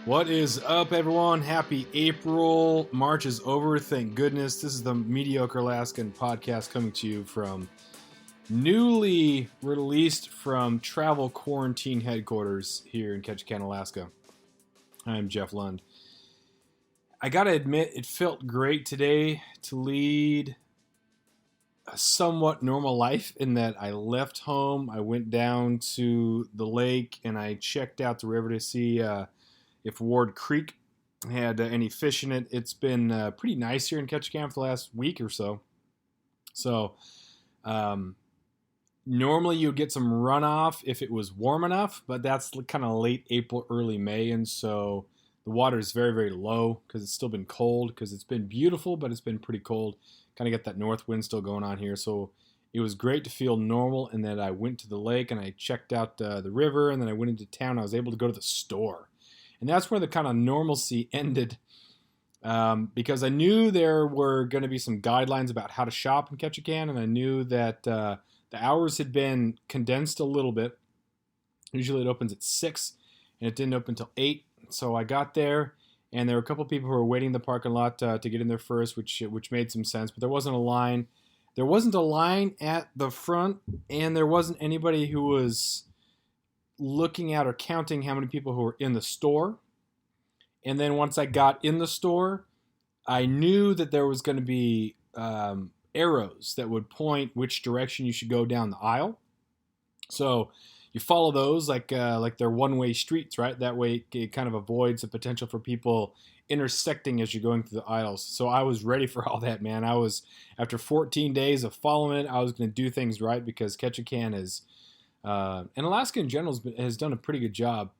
What is up, everyone? Happy April. March is over, thank goodness. This is the Mediocre Alaskan podcast coming to you from newly released from travel quarantine headquarters here in Ketchikan, Alaska. I'm Jeff Lund. I gotta admit, it felt great today to lead a somewhat normal life in that I left home, I went down to the lake, and I checked out the river to see if Ward Creek had any fish in it. It's been pretty nice here in Ketchikan for the last week or so. So um, normally you'd get some runoff if it was warm enough, but that's kind of late April, early May, and so the water is very, very low because it's still been cold, because it's been beautiful, but it's been pretty cold. Kind of got that north wind still going on here, so it was great to feel normal. And then I went to the lake and I checked out the river, and then I went into town. I was able to go to the store. And that's where the kind of normalcy ended, because I knew there were going to be some guidelines about how to shop in Ketchikan, and I knew that the hours had been condensed a little bit. Usually it opens at 6, and it didn't open until 8. So I got there, and there were a couple people who were waiting in the parking lot to get in there first, which made some sense. But there wasn't a line. There wasn't a line at the front, and there wasn't anybody who was looking at or counting how many people who were in the store. And then once I got in the store, I knew that there was going to be arrows that would point which direction you should go down the aisle. So you follow those like they're one-way streets, right? That way it kind of avoids the potential for people intersecting as you're going through the aisles. So I was ready for all that, man. I was, after 14 days of following it, I was going to do things right, because Ketchikan is, and Alaska in general has done a pretty good job.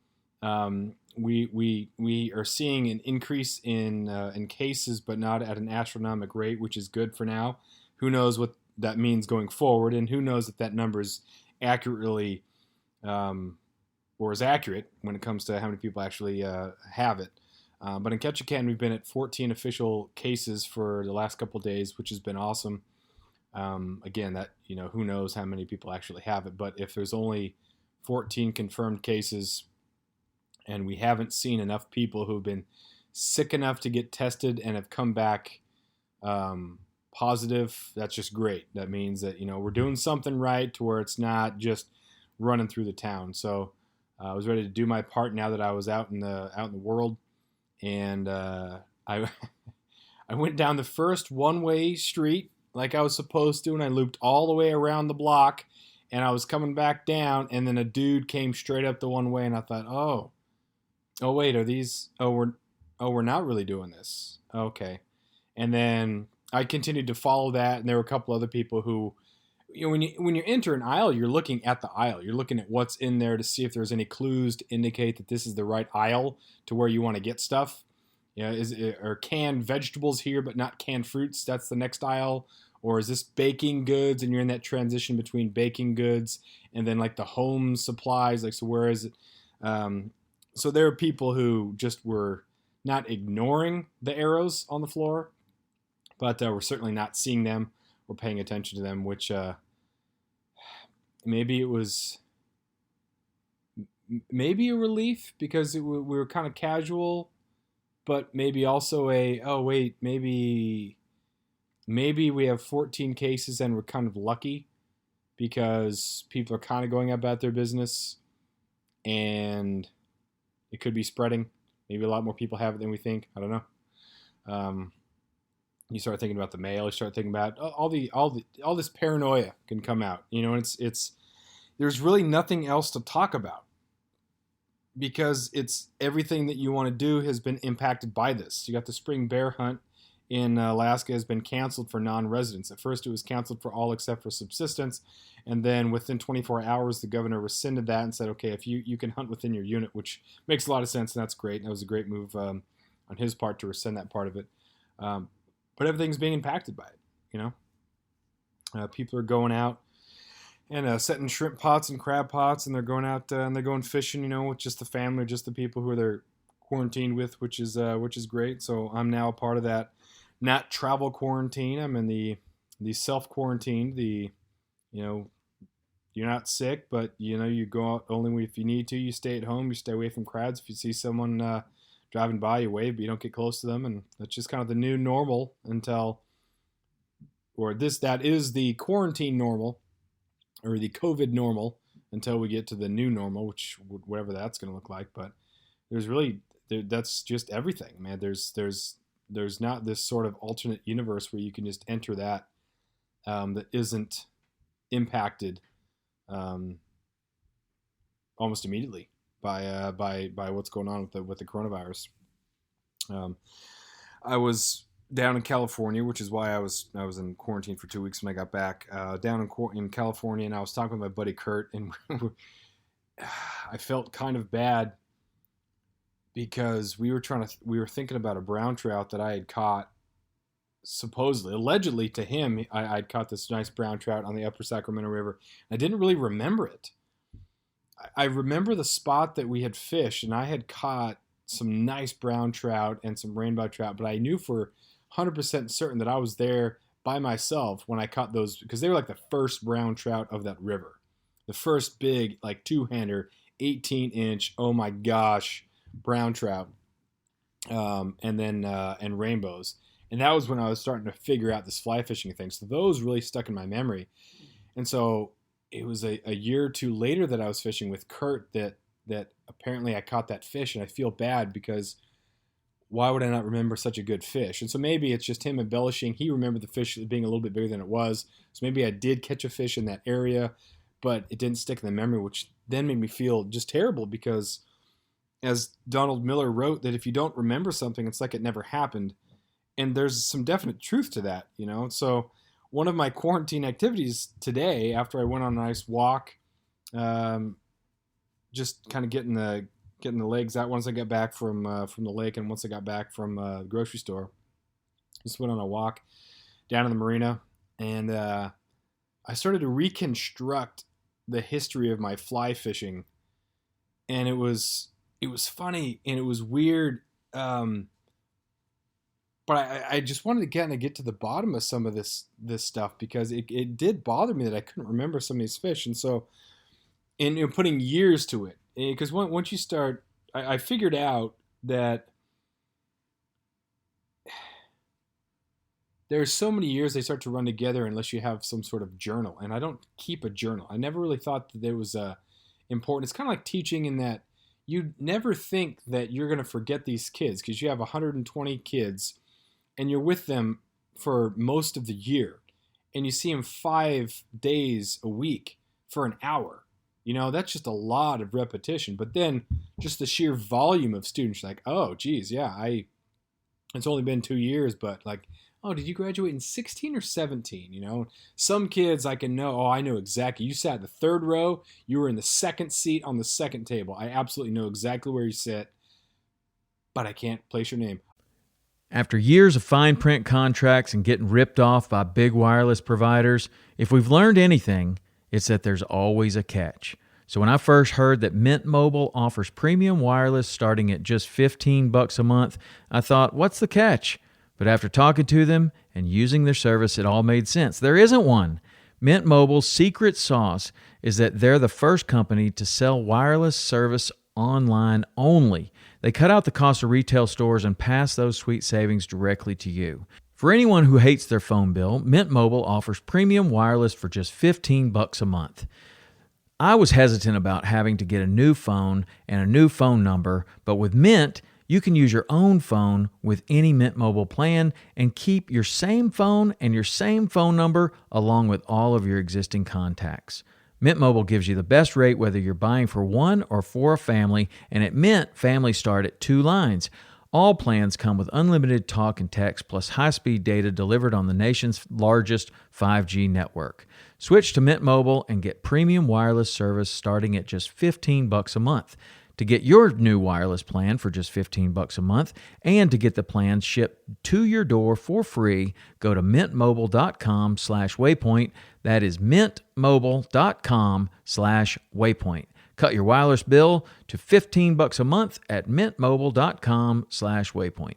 We are seeing an increase in cases, but not at an astronomical rate, which is good for now. Who knows what that means going forward, and who knows if that number is accurately or is accurate when it comes to how many people actually have it. But in Ketchikan, we've been at 14 official cases for the last couple of days, which has been awesome. Again, that, who knows how many people actually have it, but if there's only 14 confirmed cases, and we haven't seen enough people who've been sick enough to get tested and have come back positive, that's just great. That means that, we're doing something right to where it's not just running through the town. So I was ready to do my part now that I was out in the world, and I I went down the first one-way street like I was supposed to, and I looped all the way around the block, and I was coming back down, and then a dude came straight up the one way, and I thought, oh wait, are these? We're not really doing this. Okay, and then I continued to follow that, and there were a couple other people who, when you enter an aisle, you're looking at the aisle. You're looking at what's in there to see if there's any clues to indicate that this is the right aisle to where you want to get stuff. Are canned vegetables here but not canned fruits? That's the next aisle. Or is this baking goods, and you're in that transition between baking goods and then like the home supplies? Like, so where is it? So there are people who just were not ignoring the arrows on the floor, but we're certainly not seeing them or paying attention to them, which maybe it was maybe a relief, because we were kind of casual, but maybe also maybe we have 14 cases and we're kind of lucky because people are kind of going about their business, and it could be spreading. Maybe a lot more people have it than we think. I don't know. You start thinking about the mail. You start thinking about all this paranoia can come out. And it's there's really nothing else to talk about, because it's everything that you want to do has been impacted by this. You got the spring bear hunt in Alaska has been canceled for non-residents. At first, it was canceled for all except for subsistence, and then within 24 hours, the governor rescinded that and said, okay, if you can hunt within your unit, which makes a lot of sense, and that's great. And that was a great move on his part to rescind that part of it. But everything's being impacted by it. People are going out and setting shrimp pots and crab pots, and they're going out and they're going fishing, with just the family, just the people who they're quarantined with, which is great. So I'm now a part of that, not travel quarantine. I'm in the self quarantine. You're not sick, but you go out only if you need to. You stay at home. You stay away from crowds. If you see someone driving by, you wave, but you don't get close to them, and that's just kind of the new normal that is the quarantine normal, or the COVID normal, until we get to the new normal, which whatever that's going to look like. But that's just everything, man. There's not this sort of alternate universe where you can just enter that isn't impacted almost immediately by what's going on with the coronavirus. I was down in California, which is why I was in quarantine for 2 weeks when I got back. Down in California, and I was talking with my buddy Kurt, and I felt kind of bad because we were thinking about a brown trout that I had caught, allegedly to him. I'd caught this nice brown trout on the Upper Sacramento River. I didn't really remember it. I remember the spot that we had fished, and I had caught some nice brown trout and some rainbow trout, but I knew for 100% certain that I was there by myself when I caught those, because they were like the first brown trout of that river. The first big, like, two-hander, 18-inch, oh my gosh, brown trout, and rainbows. And that was when I was starting to figure out this fly fishing thing. So those really stuck in my memory. And so it was a year or two later that I was fishing with Kurt that apparently I caught that fish, and I feel bad because why would I not remember such a good fish? And so maybe it's just him embellishing. He remembered the fish being a little bit bigger than it was. So maybe I did catch a fish in that area, but it didn't stick in the memory, which then made me feel just terrible because, as Donald Miller wrote, that if you don't remember something, it's like it never happened. And there's some definite truth to that, you know? So one of my quarantine activities today, after I went on a nice walk, just kind of getting the legs out once I got back from the lake, and once I got back from the grocery store, just went on a walk down in the marina, and I started to reconstruct the history of my fly fishing, and it was funny and it was weird, but I just wanted to kind of get to the bottom of some of this stuff, because it did bother me that I couldn't remember some of these fish. And so, in putting years to it, because once you start, I figured out that there's so many years they start to run together unless you have some sort of journal. And I don't keep a journal. I never really thought that there was important. It's kind of like teaching, in that you never think that you're going to forget these kids, because you have 120 kids and you're with them for most of the year, and you see them 5 days a week for an hour. You know, that's just a lot of repetition. But then just the sheer volume of students, like, oh, geez, yeah, it's only been 2 years, but like, oh, did you graduate in 16 or 17? You know, some kids I can know, oh, I know exactly. You sat in the third row. You were in the second seat on the second table. I absolutely know exactly where you sit, but I can't place your name. After years of fine print contracts and getting ripped off by big wireless providers, if we've learned anything, it's that there's always a catch. So when I first heard that Mint Mobile offers premium wireless starting at just $15 a month, I thought, what's the catch? But after talking to them and using their service, it all made sense. There isn't one. Mint Mobile's secret sauce is that they're the first company to sell wireless service online only. They cut out the cost of retail stores and pass those sweet savings directly to you. For anyone who hates their phone bill, Mint Mobile offers premium wireless for just $15 a month. I was hesitant about having to get a new phone and a new phone number, but with Mint, you can use your own phone with any Mint Mobile plan and keep your same phone and your same phone number along with all of your existing contacts. Mint Mobile gives you the best rate whether you're buying for one or for a family, and at Mint, families start at 2 lines. All plans come with unlimited talk and text plus high-speed data delivered on the nation's largest 5G network. Switch to Mint Mobile and get premium wireless service starting at just $15 a month. To get your new wireless plan for just $15 a month and to get the plan shipped to your door for free, go to mintmobile.com/waypoint. That is mintmobile.com/waypoint. Cut your wireless bill to $15 a month at mintmobile.com/waypoint.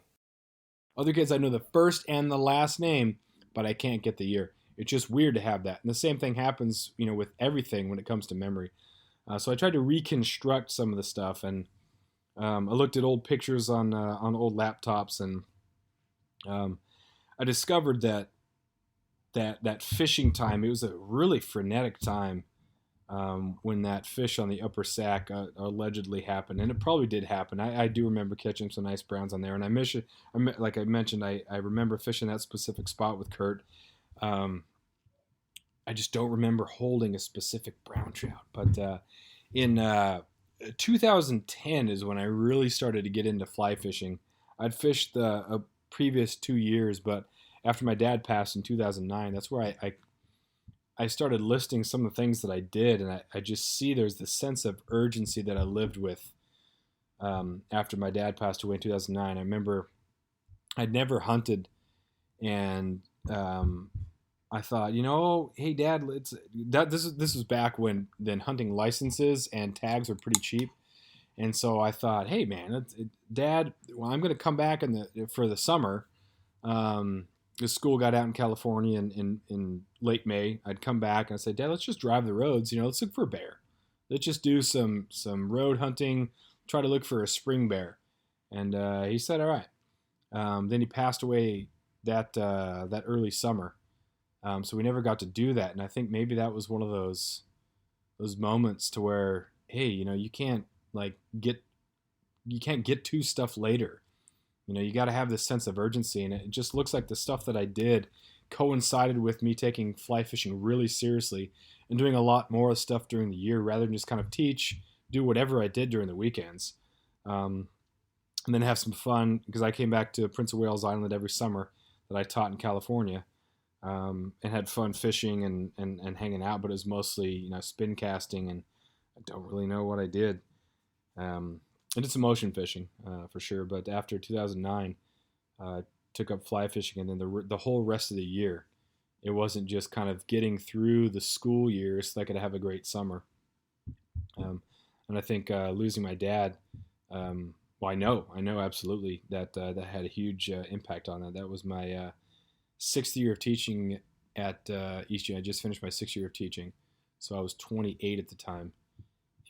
Other kids, I know the first and the last name, but I can't get the year. It's just weird to have that. And the same thing happens, with everything when it comes to memory. So I tried to reconstruct some of the stuff, and I looked at old pictures on old laptops, and I discovered that fishing time, it was a really frenetic time when that fish on the upper sack allegedly happened, and it probably did happen. I do remember catching some nice browns on there, and like I mentioned, I remember fishing that specific spot with Kurt. Um, I just don't remember holding a specific brown trout, but in 2010 is when I really started to get into fly fishing. I'd fished the previous 2 years, but after my dad passed in 2009, that's where I started listing some of the things that I did, and I just see there's this sense of urgency that I lived with after my dad passed away in 2009. I remember I'd never hunted, and I thought, hey Dad, this was back when then hunting licenses and tags were pretty cheap, and so I thought, hey man, Dad, well, I'm going to come back for the summer. The school got out in California in late May. I'd come back and I'd say, Dad, let's just drive the roads. Let's look for a bear. Let's just do some road hunting. Try to look for a spring bear. And he said, all right. Then he passed away that early summer. So we never got to do that. And I think maybe that was one of those moments to where, hey, you can't get to stuff later. You got to have this sense of urgency, and it just looks like the stuff that I did coincided with me taking fly fishing really seriously and doing a lot more stuff during the year rather than just kind of do whatever I did during the weekends. And then have some fun, because I came back to Prince of Wales Island every summer that I taught in California, and had fun fishing and hanging out, but it was mostly, spin casting, and I don't really know what I did. I did some ocean fishing for sure, but after 2009, took up fly fishing, and then the whole rest of the year, it wasn't just kind of getting through the school year so I could have a great summer. And I think losing my dad, well, I know absolutely that that had a huge impact on that. That was my 6th year of teaching at Eastern. I just finished my 6th year of teaching, so I was 28 at the time,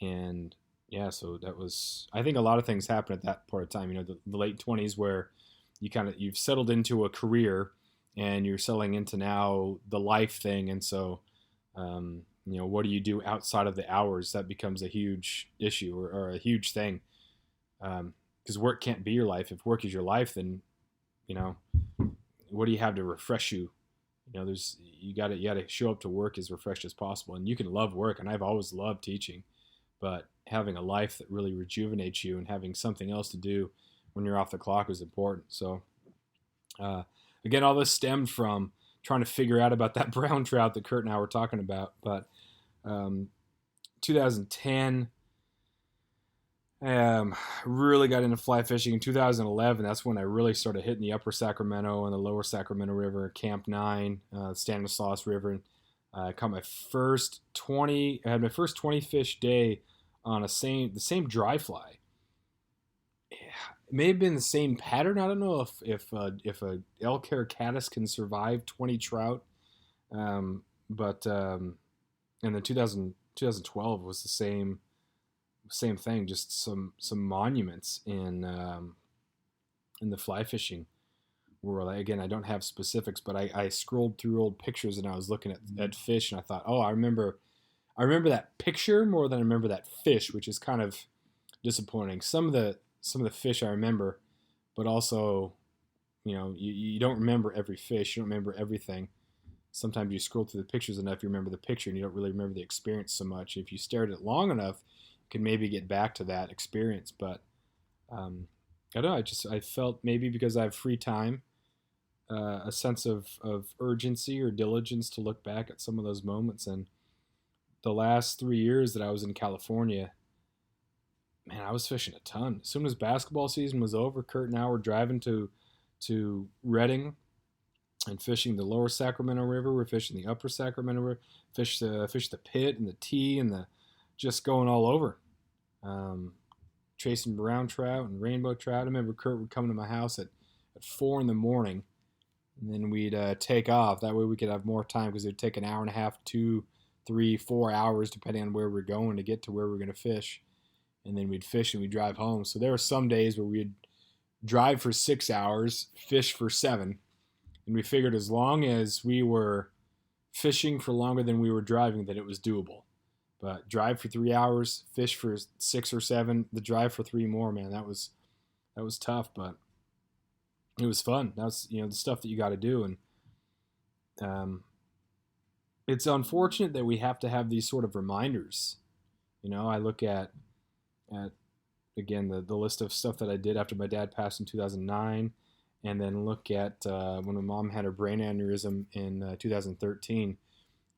and yeah, so that was, I think a lot of things happen at that part of time, the late 20s, where you've settled into a career and you're settling into now the life thing. And so, what do you do outside of the hours? That becomes a huge issue, or a huge thing. Because work can't be your life. If work is your life, then, what do you have to refresh you? You got to show up to work as refreshed as possible. And you can love work, and I've always loved teaching, but having a life that really rejuvenates you and having something else to do when you're off the clock is important. So, again, all this stemmed from trying to figure out about that brown trout that Kurt and I were talking about. But 2010, really got into fly fishing. In 2011, that's when I really started hitting the upper Sacramento and the lower Sacramento River, Camp 9, Stanislaus River. And I caught my first 20. I had my first 20 fish day on the same dry fly. It may have been the same pattern. I don't know if a elk hair caddis can survive 20 trout, but and then 2012 was the same thing. Just some monuments in the fly fishing world. Again, I don't have specifics, but I scrolled through old pictures and I was looking at fish, and I thought, oh, I remember that picture more than I remember that fish, which is kind of disappointing. Some of the fish I remember, but also, you don't remember every fish. You don't remember everything. Sometimes you scroll through the pictures enough, you remember the picture, and you don't really remember the experience so much. If you stare at it long enough, you can maybe get back to that experience. But I don't know. I felt maybe because I have free time, a sense of urgency or diligence to look back at some of those moments. And the last 3 years that I was in California, man, I was fishing a ton. As soon as basketball season was over, Kurt and I were driving to Redding and fishing the lower Sacramento River. We're fishing the upper Sacramento River, fish the pit and the tee and just going all over, chasing brown trout and rainbow trout. I remember Kurt would come to my house at 4 in the morning, and then we'd take off. That way we could have more time, because it would take an hour and a half, 2, 3, 4 hours, depending on where we're going, to get to where we're going to fish. and then we'd fish and we'd drive home. So there were some days where we'd drive for 6 hours, fish for 7, and we figured as long as we were fishing for longer than we were driving, that it was doable. But drive for 3 hours, fish for 6 or 7, the drive for 3 more, man, that was tough, but it was fun. That's the stuff that you got to do, and it's unfortunate that we have to have these sort of reminders. I look at again the list of stuff that I did after my dad passed in 2009, and then look at when my mom had her brain aneurysm in 2013,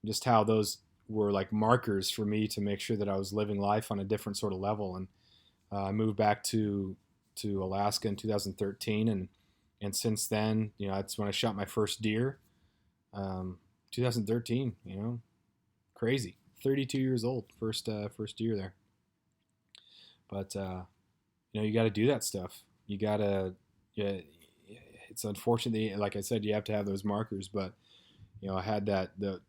just how those were like markers for me to make sure that I was living life on a different sort of level. And I moved back to Alaska in 2013, and since then, that's when I shot my first deer. 2013, crazy. 32 years old, first deer there. But you got to do that stuff. You got to. Yeah, it's unfortunate, like I said, you have to have those markers. But I had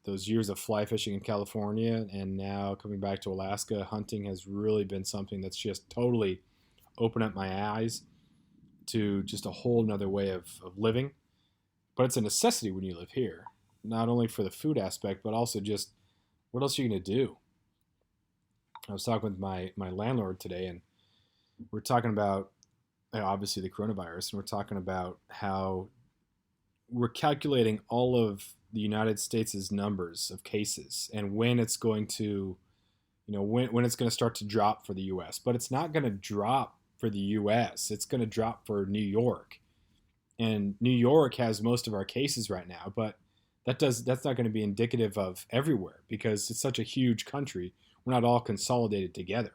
those years of fly fishing in California, and now coming back to Alaska, hunting has really been something that's just totally opened up my eyes to just a whole nother way of living. But it's a necessity when you live here, not only for the food aspect, but also just what else are you going to do? I was talking with my landlord today, and we're talking about obviously the coronavirus, and we're talking about how we're calculating all of the United States' numbers of cases and when it's going to, when it's going to start to drop for the U.S. But it's not going to drop for the U.S. It's going to drop for New York, and New York has most of our cases right now. But that's not going to be indicative of everywhere, because it's such a huge country. We're not all consolidated together.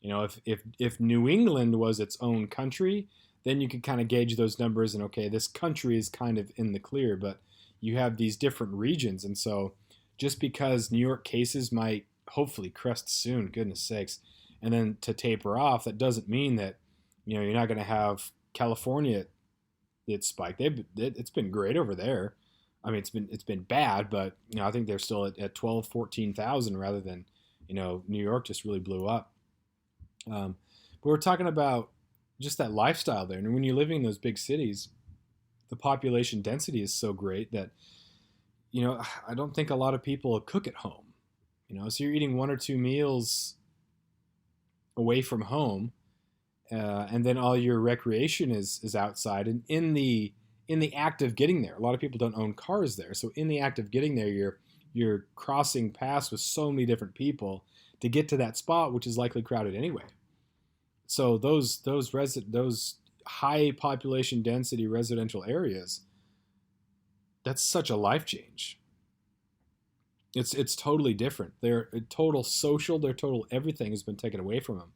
If New England was its own country, then you could kind of gauge those numbers and, okay, this country is kind of in the clear. But you have these different regions, and so just because New York cases might hopefully crest soon, goodness sakes, and then to taper off, that doesn't mean that you're not going to have California. It spiked. It's been great over there. I mean, it's been bad, but I think they're still at 12, 14,000 rather than New York just really blew up. But we're talking about just that lifestyle there, and when you're living in those big cities, the population density is so great that I don't think a lot of people cook at home. So you're eating 1 or 2 meals away from home, and then all your recreation is outside. And in the act of getting there, a lot of people don't own cars there. So in the act of getting there, you're crossing paths with so many different people to get to that spot, which is likely crowded anyway. So those high population density residential areas, that's such a life change. It's totally different. Their total social, their total everything has been taken away from them.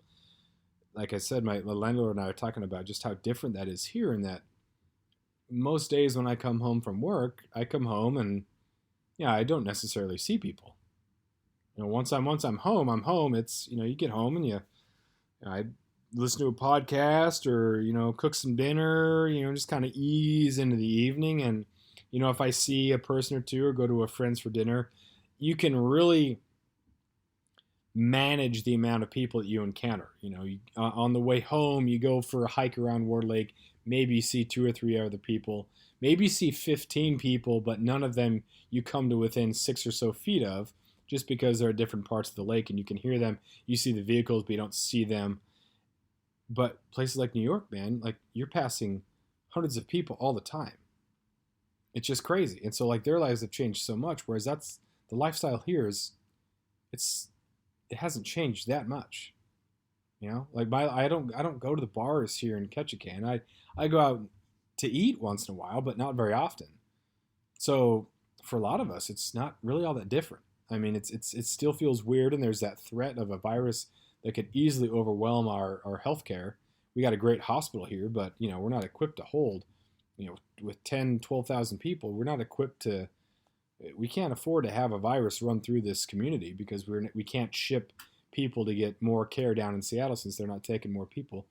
Like I said, my landlord and I are talking about just how different that is here, and that most days when I come home from work, I come home and I don't necessarily see people. Once I'm home, I'm home. It's you get home and I listen to a podcast or cook some dinner. Just kind of ease into the evening, and if I see a person or two or go to a friend's for dinner, you can really manage the amount of people that you encounter. On the way home, you go for a hike around Ward Lake. Maybe you see 2 or 3 other people. Maybe you see 15 people, but none of them you come to within 6 or so feet of, just because they're at different parts of the lake and you can hear them. You see the vehicles, but you don't see them. But places like New York, man, like you're passing hundreds of people all the time. It's just crazy. And so like their lives have changed so much, whereas that's the lifestyle here it hasn't changed that much. Like I don't go to the bars here in Ketchikan. I go out to eat once in a while, but not very often. So for a lot of us, it's not really all that different. I mean, it still feels weird, and there's that threat of a virus that could easily overwhelm our healthcare. We got a great hospital here, but we're not equipped to hold, with 10, 12,000 people. We're not equipped to. We can't afford to have a virus run through this community, because we can't ship people to get more care down in Seattle since they're not taking more people.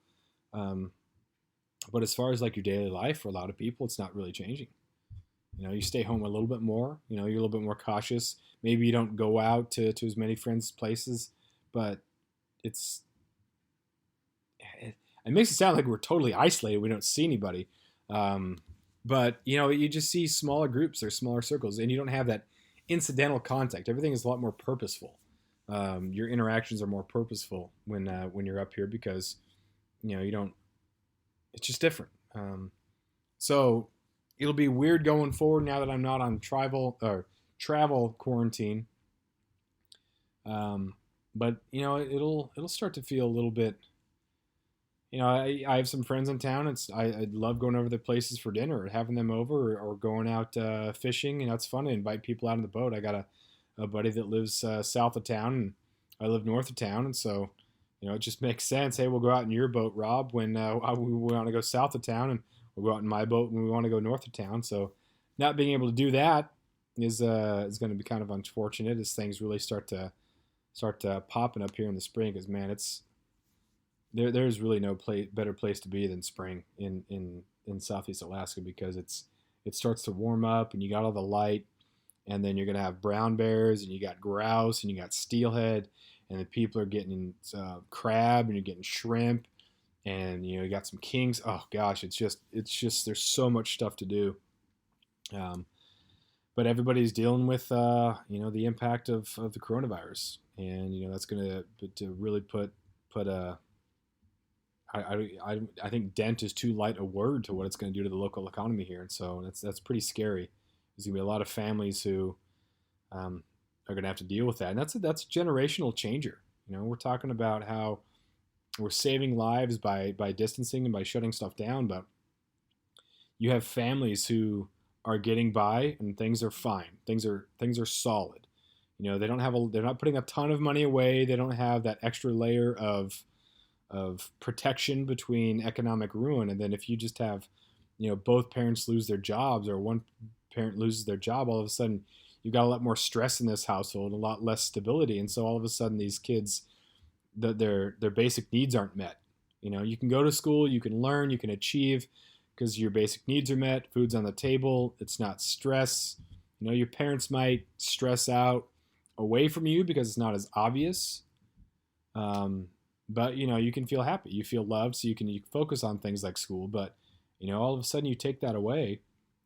But as far as like your daily life, for a lot of people, it's not really changing. You stay home a little bit more. You're a little bit more cautious. Maybe you don't go out to as many friends' places, but it's It makes it sound like we're totally isolated. We don't see anybody. But, you just see smaller groups or smaller circles, and you don't have that incidental contact. Everything is a lot more purposeful. Your interactions are more purposeful when you're up here because, you don't, it's just different. So it'll be weird going forward now that I'm not on travel quarantine. But it'll start to feel a little bit. I have some friends in town. I love going over to their places for dinner, or having them over, or going out fishing. It's fun to invite people out on the boat. I got a buddy that lives south of town, and I live north of town, and so it just makes sense. Hey, we'll go out in your boat, Rob, when we want to go south of town, and we'll go out in my boat when we want to go north of town. So not being able to do that is going to be kind of unfortunate as things really start popping up here in the spring. Because man, there's really no better place to be than spring in Southeast Alaska, because it starts to warm up and you got all the light, and then you're gonna have brown bears and you got grouse and you got steelhead, and the people are getting crab and you're getting shrimp, and you got some kings. Oh gosh, it's just there's so much stuff to do. But everybody's dealing with the impact of the coronavirus, and that's going to really put a I think dent is too light a word to what it's going to do to the local economy here, and so that's pretty scary. There's going to be a lot of families who are going to have to deal with that, and that's a generational changer. We're talking about how we're saving lives by distancing and by shutting stuff down, but you have families who are getting by and things are fine. Things are solid. They're not putting a ton of money away. They don't have that extra layer of protection between economic ruin. And then if you just have, both parents lose their jobs, or one parent loses their job, all of a sudden you've got a lot more stress in this household, a lot less stability. And so all of a sudden these kids, their basic needs aren't met. You can go to school, you can learn, you can achieve, because your basic needs are met, food's on the table, it's not stress. Your parents might stress out away from you because it's not as obvious. But you can feel happy, you feel loved, so you can focus on things like school. But all of a sudden you take that away,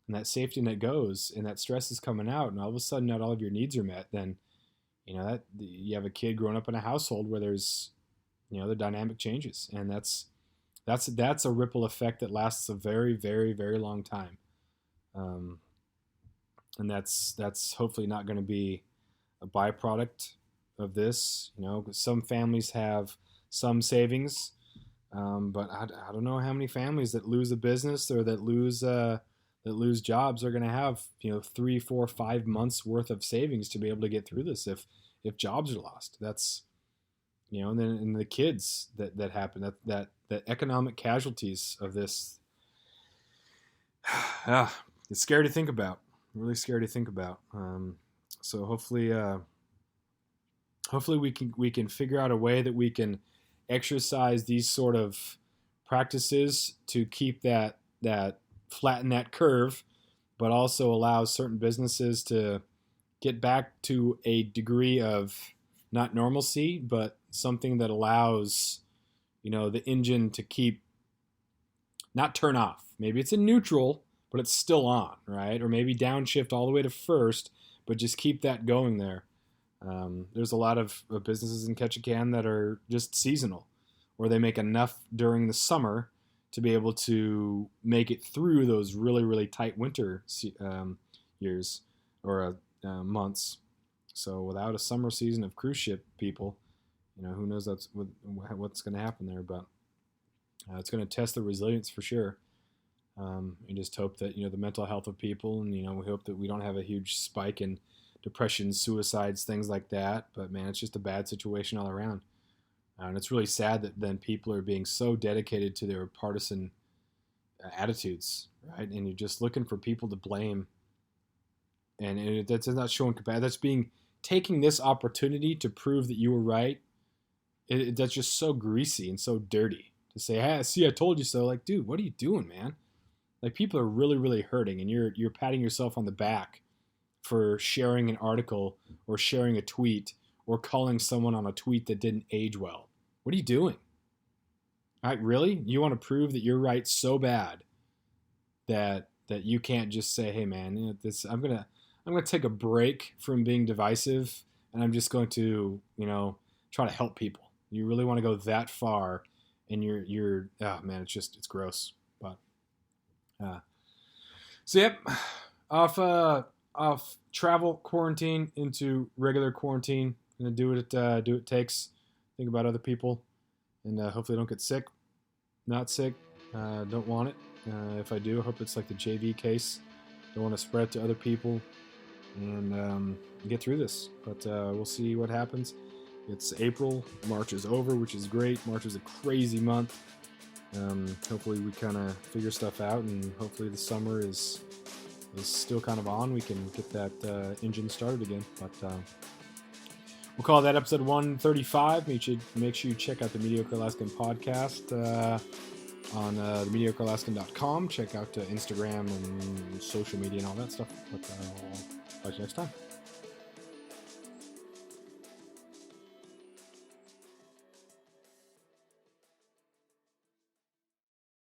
and that safety net goes, and that stress is coming out, and all of a sudden not all of your needs are met. Then that you have a kid growing up in a household where there's the dynamic changes, and that's a ripple effect that lasts a very, very, very long time. And that's hopefully not going to be a byproduct of this. Some families have some savings, but I don't know how many families that lose a business or that lose jobs are going to have 3, 4, 5 months worth of savings to be able to get through this if jobs are lost. That's and then the kids that happen, that economic casualties of this. It's scary to think about. Really scary to think about. So hopefully we can figure out a way that we can exercise these sort of practices to keep that flatten that curve, but also allow certain businesses to get back to a degree of not normalcy, but something that allows the engine to keep, not turn off. Maybe it's in neutral, but it's still on, right? Or maybe downshift all the way to first, but just keep that going there. There's a lot of businesses in Ketchikan that are just seasonal, or they make enough during the summer to be able to make it through those really, really tight winter years or months. So without a summer season of cruise ship people, who knows what's going to happen there. But it's going to test the resilience for sure. And just hope that the mental health of people, and we hope that we don't have a huge spike in depression, suicides, things like that. But man, it's just a bad situation all around. And it's really sad that then people are being so dedicated to their partisan attitudes, right? And you're just looking for people to blame. And that's not showing compassion. That's taking this opportunity to prove that you were right. That's just so greasy and so dirty to say, "Hey, see, I told you so." Like, dude, what are you doing, man? Like, people are really, really hurting, and you're patting yourself on the back for sharing an article or sharing a tweet or calling someone on a tweet that didn't age well. What are you doing? Really? You want to prove that you're right so bad that you can't just say, "Hey, man, this I'm gonna take a break from being divisive, and I'm just going to try to help people." You really want to go that far, and you're oh man, it's gross. But so yep, off travel quarantine into regular quarantine. Gonna do what it takes. Think about other people, and hopefully don't get sick. Not sick. Don't want it. If I do, I hope it's like the JV case. Don't want to spread it to other people, and get through this. But we'll see what happens. It's April. March is over, which is great. March is a crazy month. Hopefully we kind of figure stuff out, and hopefully the summer is still kind of on. We can get that engine started again. But we'll call that episode 135. Make sure you check out the Mediocre Alaskan podcast on themediocrealaskan.com. Check out Instagram and social media and all that stuff. But I'll talk to you next time.